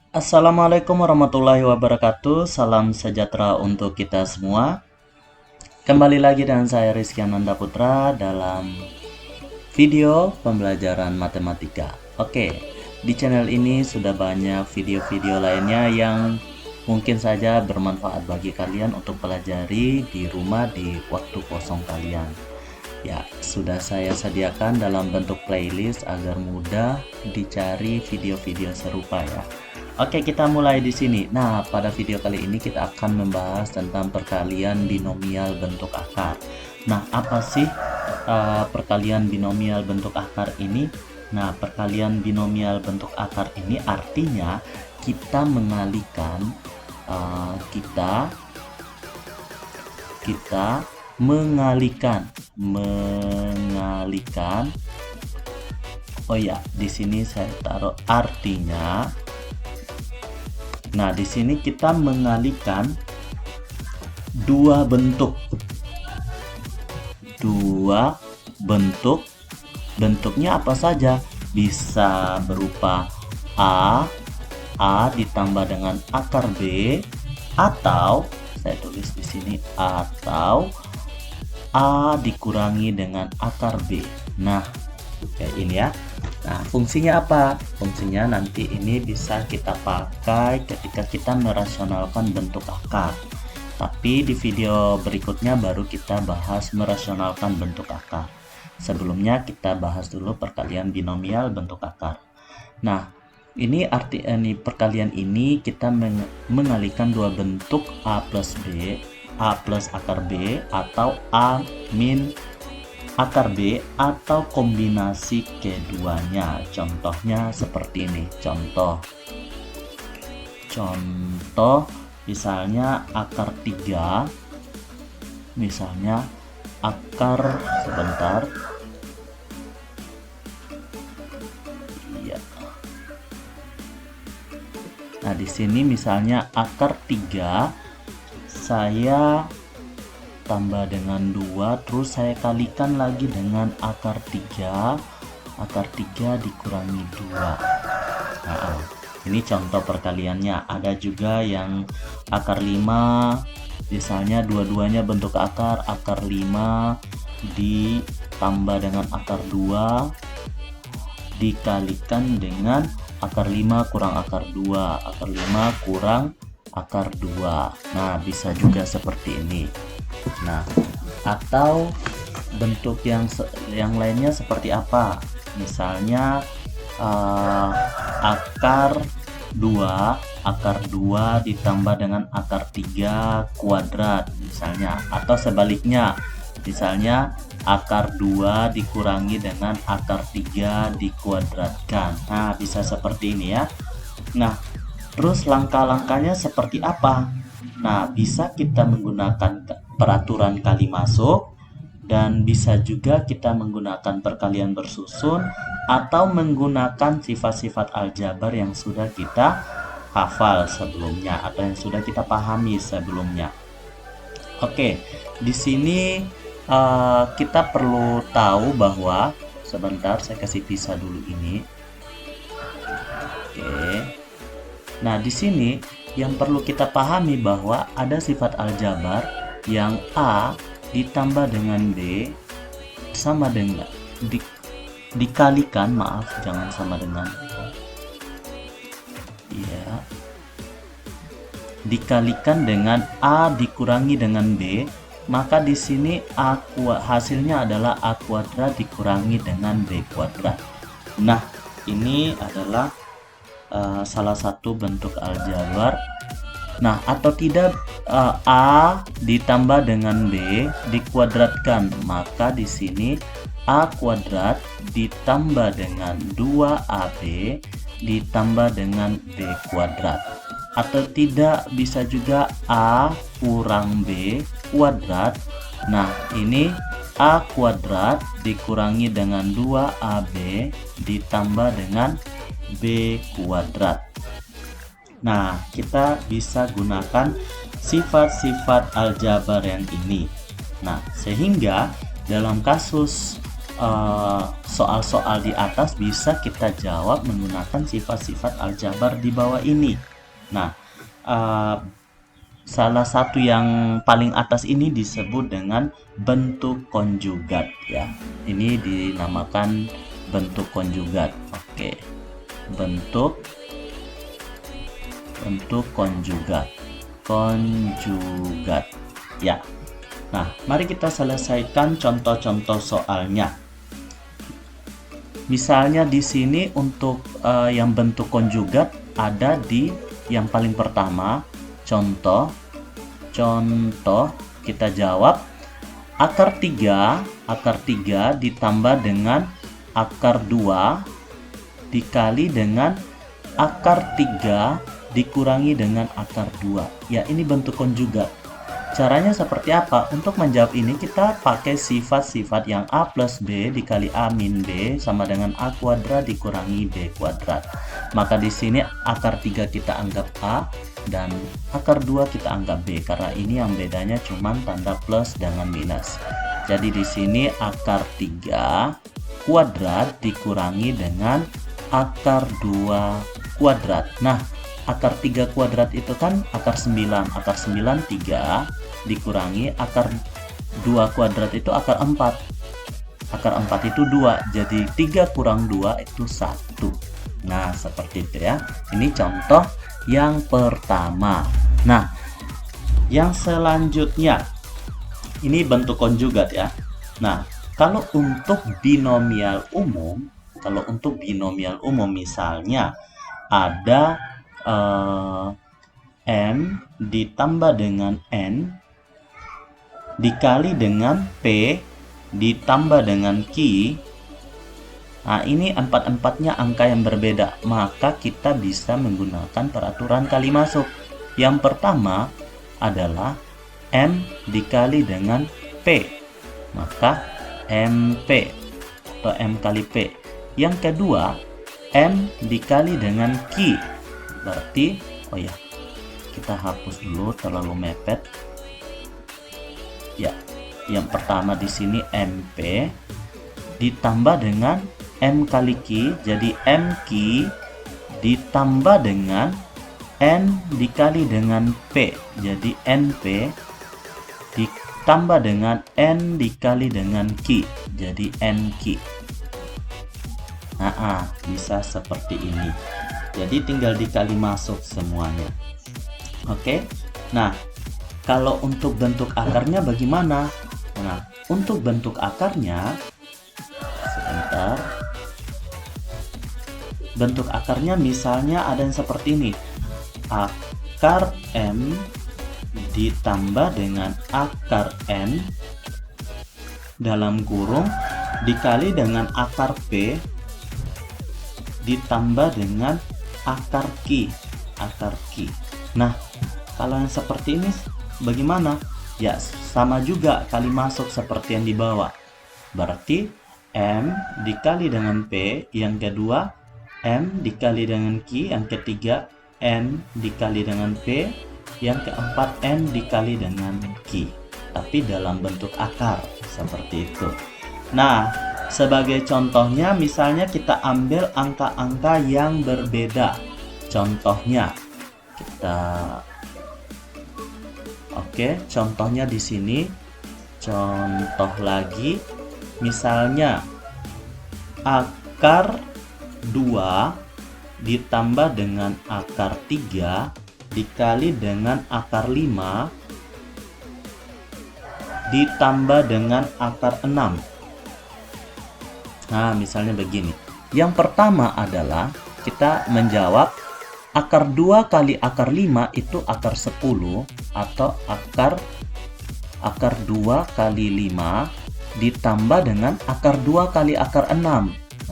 Assalamualaikum warahmatullahi wabarakatuh. Salam sejahtera untuk kita semua. Kembali lagi dengan saya Rizky Ananda Putra dalam video pembelajaran matematika. Oke, di channel ini sudah banyak video-video lainnya yang mungkin saja bermanfaat bagi kalian untuk pelajari di rumah di waktu kosong kalian. Ya, sudah saya sediakan dalam bentuk playlist agar mudah dicari video-video serupa ya. Oke, kita mulai di sini. Nah, pada video kali ini kita akan membahas tentang perkalian binomial bentuk akar. Nah, apa sih perkalian binomial bentuk akar ini? Nah, perkalian binomial bentuk akar ini artinya kita mengalihkan kita mengalihkan oh ya, di sini saya taruh artinya. Nah, di sini kita mengalihkan dua bentuk. Bentuknya apa saja? Bisa berupa A ditambah dengan akar B, atau saya tulis di sini atau A dikurangi dengan akar B. Nah, kayak ini ya. Nah, fungsinya apa? Fungsinya nanti ini bisa kita pakai ketika kita merasionalkan bentuk akar. Tapi di video berikutnya baru kita bahas merasionalkan bentuk akar. Sebelumnya kita bahas dulu perkalian binomial bentuk akar. Nah, ini perkalian ini kita mengalihkan dua bentuk A plus B, A plus akar B, atau A min akar B, atau kombinasi keduanya. Contohnya seperti ini. Contoh misalnya akar 3, misalnya akar sebentar ya. Nah, di sini misalnya akar 3 saya tambah dengan 2, terus saya kalikan lagi dengan akar 3 dikurangi 2. Nah, ini contoh perkaliannya. Ada juga yang akar 5, misalnya dua-duanya bentuk akar 5 ditambah dengan akar 2 dikalikan dengan akar 5 kurang akar 2, akar 5 kurang akar 2. Nah, bisa juga seperti ini. Nah, atau bentuk yang lainnya seperti apa? Misalnya akar 2 ditambah dengan akar 3 kuadrat misalnya, atau sebaliknya, misalnya akar 2 dikurangi dengan akar 3 dikuadratkan. Nah, bisa seperti ini ya. Nah, terus langkah-langkahnya seperti apa? Nah, bisa kita menggunakan peraturan kali masuk, dan bisa juga kita menggunakan perkalian bersusun, atau menggunakan sifat-sifat aljabar yang sudah kita hafal sebelumnya atau yang sudah kita pahami sebelumnya. Oke, di sini kita perlu tahu bahwa sebentar saya kasih pisah dulu ini. Oke. Nah, di sini yang perlu kita pahami bahwa ada sifat aljabar yang A ditambah dengan B sama dengan dikalikan, maaf, jangan sama dengan ya, dikalikan dengan A dikurangi dengan B, maka di sini hasilnya adalah A kuadrat dikurangi dengan B kuadrat. Nah, ini adalah salah satu bentuk aljabar. Nah, atau tidak, A ditambah dengan B dikuadratkan, maka di sini A kuadrat ditambah dengan 2AB ditambah dengan B kuadrat. Atau tidak, bisa juga A kurang B kuadrat. Nah, ini A kuadrat dikurangi dengan 2AB ditambah dengan B kuadrat. Nah, kita bisa gunakan sifat-sifat aljabar yang ini. Nah, sehingga dalam kasus soal-soal di atas bisa kita jawab menggunakan sifat-sifat aljabar di bawah ini. Nah, salah satu yang paling atas ini disebut dengan bentuk konjugat ya. Ini dinamakan bentuk konjugat. Oke. Bentuk konjugat. Konjugat. Ya. Nah, mari kita selesaikan contoh-contoh soalnya. Misalnya di sini untuk yang bentuk konjugat ada di yang paling pertama, contoh kita jawab akar 3 ditambah dengan akar 2 dikali dengan akar 3 dikurangi dengan akar 2. Ya, ini bentuk konjugat. Caranya seperti apa? Untuk menjawab ini kita pakai sifat-sifat yang A plus B dikali A min B sama dengan A kuadrat dikurangi B kuadrat. Maka di sini akar 3 kita anggap A dan akar 2 kita anggap B karena ini yang bedanya cuman tanda plus dengan minus. Jadi di sini akar 3 kuadrat dikurangi dengan akar 2 kuadrat. Nah, akar 3 kuadrat itu kan akar 9. Akar 9 3 dikurangi akar 2 kuadrat itu akar 4. Akar 4 itu 2. Jadi 3 kurang 2 itu 1. Nah, seperti itu ya. Ini contoh yang pertama. Nah, yang selanjutnya ini bentuk konjugat ya. Nah, kalau untuk binomial umum, misalnya ada M ditambah dengan N dikali dengan P ditambah dengan Q. Nah, ini empat-empatnya angka yang berbeda, maka kita bisa menggunakan peraturan kali masuk. Yang pertama adalah M dikali dengan P, maka MP atau M kali P. Yang kedua M dikali dengan Q, berarti kita hapus dulu terlalu mepet ya. Yang pertama di sini MP ditambah dengan M kali Q, jadi MQ ditambah dengan N dikali dengan P, jadi NP ditambah dengan N dikali dengan Q, jadi NQ. Nah, bisa seperti ini. Jadi tinggal dikali masuk semuanya. Oke. Nah, kalau untuk bentuk akarnya bagaimana? Nah, untuk bentuk akarnya sebentar. Bentuk akarnya misalnya ada yang seperti ini. Akar M ditambah dengan akar N dalam kurung dikali dengan akar P ditambah dengan akar Q. Nah, kalau yang seperti ini bagaimana? Ya, sama juga kali masuk seperti yang di bawah. Berarti M dikali dengan P, yang kedua M dikali dengan Q, yang ketiga N dikali dengan P, yang keempat N dikali dengan Q. Tapi dalam bentuk akar seperti itu. Nah, sebagai contohnya misalnya kita ambil angka-angka yang berbeda. Contohnya contohnya di sini. Contoh lagi misalnya akar 2 ditambah dengan akar 3 dikali dengan akar 5 ditambah dengan akar 6. Nah, misalnya begini. Yang pertama adalah kita menjawab akar 2 kali akar 5 itu akar 10 atau akar 2 kali 5 ditambah dengan akar 2 kali akar 6.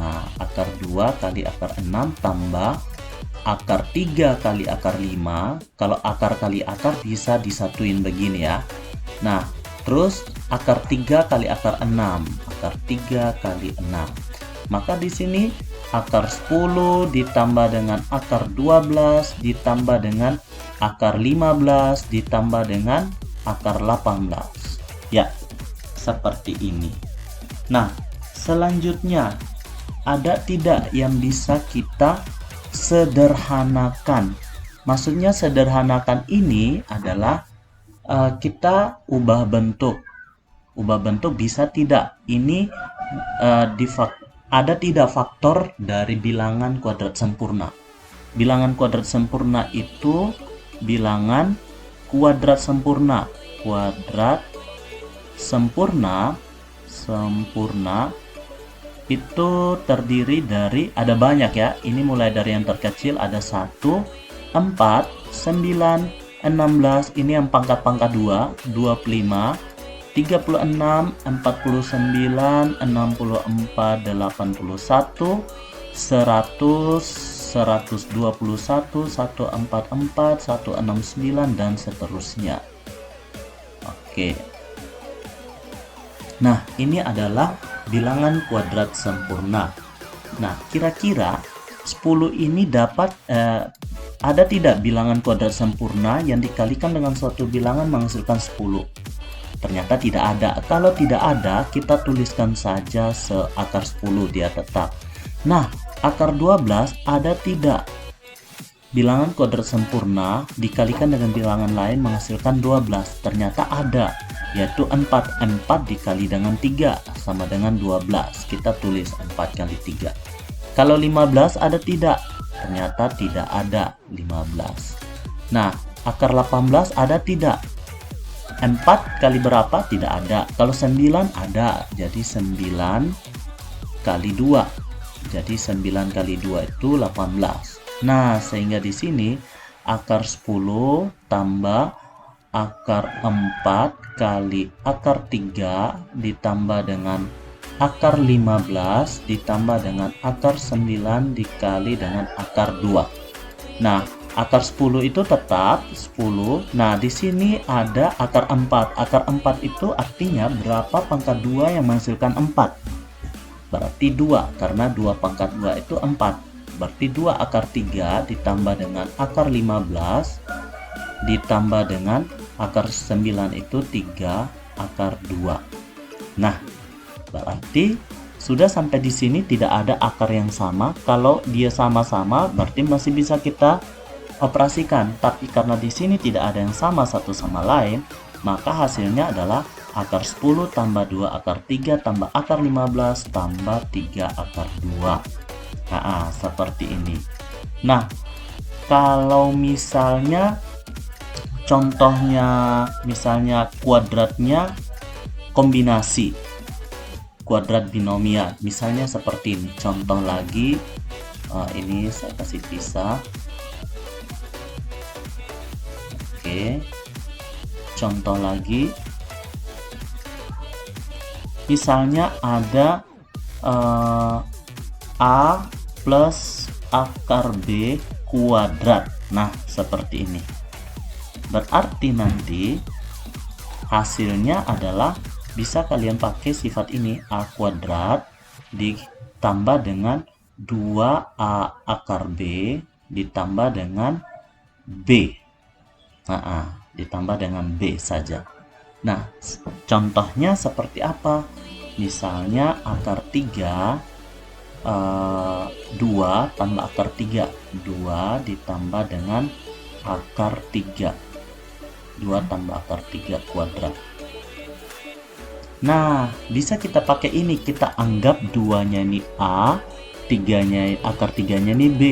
Nah, akar 2 kali akar 6 tambah akar 3 kali akar 5. Kalau akar kali akar bisa disatuin begini ya. Nah, terus akar 3 kali akar 6. Akar 3 kali 6. Maka di sini akar 10 ditambah dengan akar 12 ditambah dengan akar 15 ditambah dengan akar 18. Ya, seperti ini. Nah, selanjutnya, ada tidak yang bisa kita sederhanakan? Maksudnya sederhanakan ini adalah kita ubah bentuk. Ubah bentuk bisa tidak? Ini ada tidak faktor dari bilangan kuadrat sempurna? Bilangan kuadrat sempurna itu bilangan kuadrat sempurna. Kuadrat sempurna itu terdiri dari, ada banyak ya. Ini mulai dari yang terkecil, ada 1, 4, 9, 16. Ini yang pangkat-pangkat 2, 25, 36, 49, 64, 81, 100, 121, 144, 169, dan seterusnya. Oke. Nah, ini adalah bilangan kuadrat sempurna. Nah, kira-kira 10 ini dapat ada tidak bilangan kuadrat sempurna yang dikalikan dengan suatu bilangan menghasilkan 10? Ternyata tidak ada. Kalau tidak ada, kita tuliskan saja seakar 10, dia tetap. Nah, akar 12 ada tidak? Bilangan kuadrat sempurna dikalikan dengan bilangan lain menghasilkan 12. Ternyata ada, yaitu 4. 4 dikali dengan 3 sama dengan 12. Kita tulis 4 kali 3. Kalau 15 ada tidak? Ternyata tidak ada 15. Nah, akar 18 ada tidak? 4 kali berapa? Tidak ada. Kalau 9 ada, jadi 9 kali 2. Jadi 9 kali 2 itu 18. Nah, sehingga di sini akar 10 tambah akar 4 kali akar 3 ditambah dengan akar 15 ditambah dengan akar 9 dikali dengan akar 2. Nah, akar 10 itu tetap 10. Nah, di sini ada akar 4. Akar 4 itu artinya berapa pangkat 2 yang menghasilkan 4? Berarti 2, karena 2 pangkat 2 itu 4. Berarti 2 akar 3 ditambah dengan akar 15 ditambah dengan akar 9 itu 3 akar 2. Nah, berarti sudah sampai di sini tidak ada akar yang sama. Kalau dia sama-sama berarti masih bisa kita operasikan. Tapi karena di sini tidak ada yang sama satu sama lain, maka hasilnya adalah akar 10 tambah 2 akar 3 tambah akar 15 tambah 3 akar 2. Nah, seperti ini. Nah, kalau misalnya contohnya, misalnya kuadratnya kombinasi, kuadrat binomial, misalnya seperti ini. Contoh lagi, ini saya kasih pisah. Oke, contoh lagi, misalnya ada A plus akar B kuadrat. Nah, seperti ini. Berarti nanti hasilnya adalah bisa kalian pakai sifat ini, A kuadrat ditambah dengan 2A akar B ditambah dengan B. Ditambah dengan B saja. Nah, contohnya seperti apa? Misalnya akar 3 2 tambah akar 3, 2 ditambah dengan akar 3, 2 tambah akar 3 kuadrat. Nah, bisa kita pakai ini, kita anggap 2-nya ini A, 3-nya akar 3-nya ini B.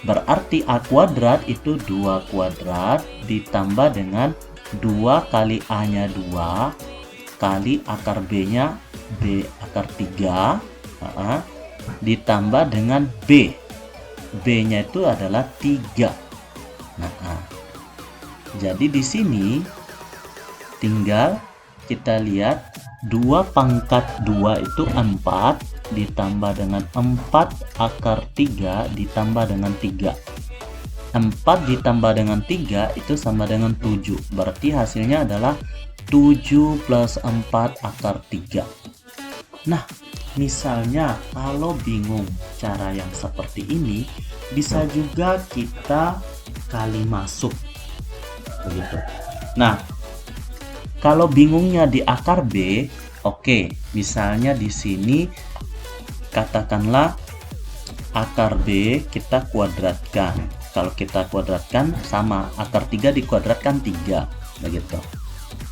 Berarti A kuadrat itu 2 kuadrat ditambah dengan 2 kali A-nya 2 kali akar B-nya B akar 3 ditambah dengan B. B-nya itu adalah 3. Jadi di sini tinggal kita lihat 2 pangkat 2 itu 4 ditambah dengan 4 akar 3 ditambah dengan 3. 4 ditambah dengan 3 itu sama dengan 7. Berarti hasilnya adalah 7 plus 4 akar 3. Nah, misalnya kalau bingung cara yang seperti ini, bisa juga kita kali masuk begitu. Nah, kalau bingungnya di akar B, oke, misalnya di sini katakanlah akar B kita kuadratkan. Kalau kita kuadratkan sama, akar 3 dikuadratkan 3, begitu.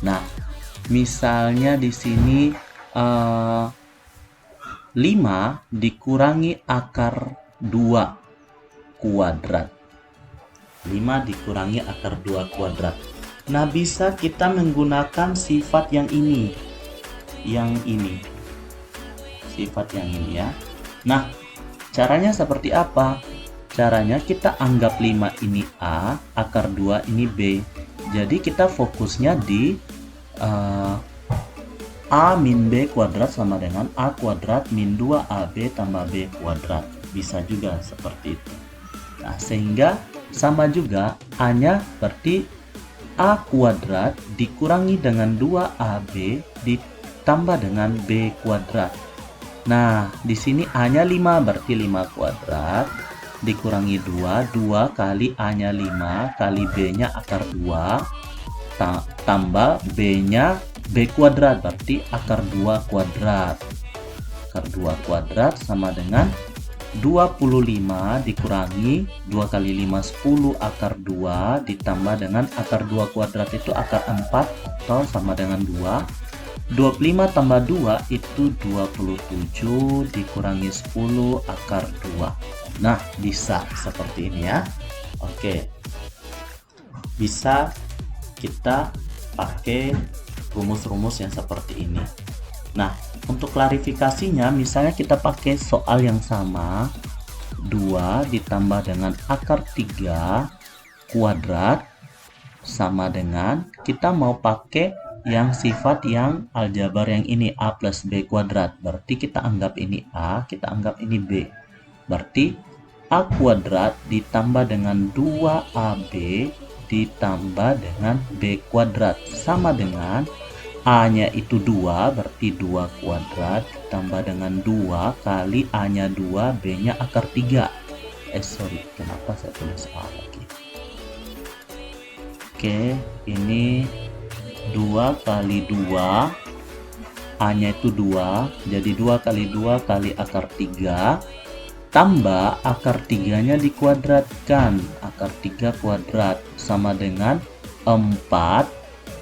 Nah, misalnya di sini 5 dikurangi akar 2 kuadrat. 5 dikurangi akar 2 kuadrat. Nah, bisa kita menggunakan sifat yang ini. Sifat yang ini ya. Nah, caranya seperti apa? Caranya kita anggap 5 ini A, akar 2 ini B. Jadi kita fokusnya di A min B kuadrat sama dengan A kuadrat min 2AB tambah B kuadrat. Bisa juga seperti itu. Nah, sehingga sama juga A-nya berarti A kuadrat dikurangi dengan 2AB ditambah dengan B kuadrat. Nah, di sini A-nya 5 berarti 5 kuadrat dikurangi 2 kali A-nya 5 kali B-nya akar 2 tambah B-nya B kuadrat berarti akar 2 kuadrat. Akar 2 kuadrat sama dengan 25 dikurangi 2 kali 5 10 akar 2 ditambah dengan akar 2 kuadrat itu akar 4 atau sama dengan 2. 25 tambah 2 itu 27 dikurangi 10 akar 2. Nah, bisa seperti ini ya. Oke. Bisa kita pakai rumus-rumus yang seperti ini. Nah, untuk klarifikasinya misalnya kita pakai soal yang sama, 2 ditambah dengan akar 3 kuadrat sama dengan kita mau pakai yang sifat yang aljabar yang ini A plus B kuadrat. Berarti kita anggap ini A, kita anggap ini B. Berarti A kuadrat ditambah dengan 2AB ditambah dengan B kuadrat sama dengan A-nya itu 2, berarti 2 kuadrat ditambah dengan 2 kali A-nya 2, B-nya akar 3. Kenapa saya tulis A lagi? Oke, ini 2 kali 2, A-nya itu 2, jadi 2 kali 2 kali akar 3, tambah akar 3-nya dikuadratkan, akar 3 kuadrat, sama dengan 4,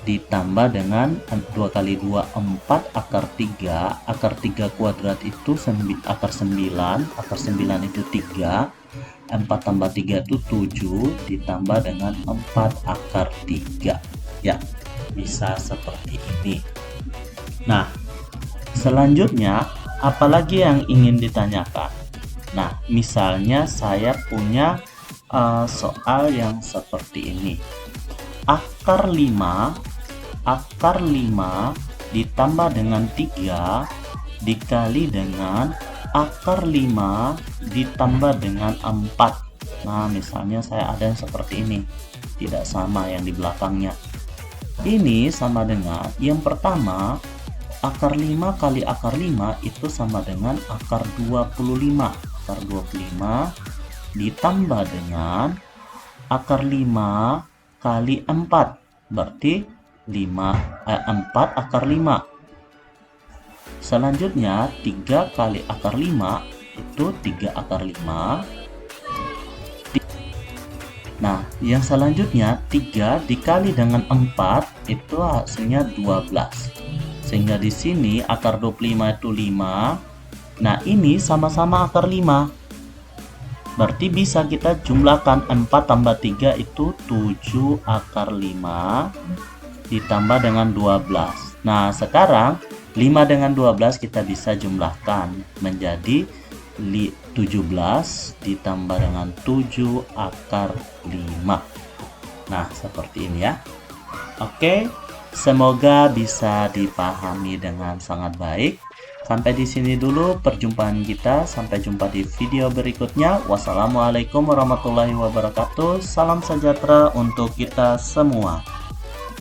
ditambah dengan 2 kali 2, 4 akar 3, akar 3 kuadrat itu akar 9, akar 9 itu 3, 4 tambah 3 itu 7, ditambah dengan 4 akar 3. Ya, bisa seperti ini. Nah, selanjutnya apalagi yang ingin ditanyakan? Nah, misalnya saya punya soal yang seperti ini. Akar 5 ditambah dengan 3 dikali dengan akar 5 ditambah dengan 4. Nah, misalnya saya ada yang seperti ini, tidak sama yang di belakangnya. Ini sama dengan yang pertama, akar 5 kali akar 5 itu sama dengan akar 25. Akar 25 ditambah dengan akar 5 kali 4, berarti 4 akar 5. Selanjutnya 3 kali akar 5 itu 3 akar 5. Nah, yang selanjutnya 3 dikali dengan 4 itu hasilnya 12. Sehingga di sini akar 25 itu 5. Nah, ini sama-sama akar 5. Berarti bisa kita jumlahkan 4 tambah 3 itu 7 akar 5 ditambah dengan 12. Nah, sekarang 5 dengan 12 kita bisa jumlahkan menjadi 17 ditambah dengan 7 akar 5. Nah, seperti ini ya. Oke, semoga bisa dipahami dengan sangat baik. Sampai di sini dulu perjumpaan kita. Sampai jumpa di video berikutnya. Wassalamualaikum warahmatullahi wabarakatuh. Salam sejahtera untuk kita semua.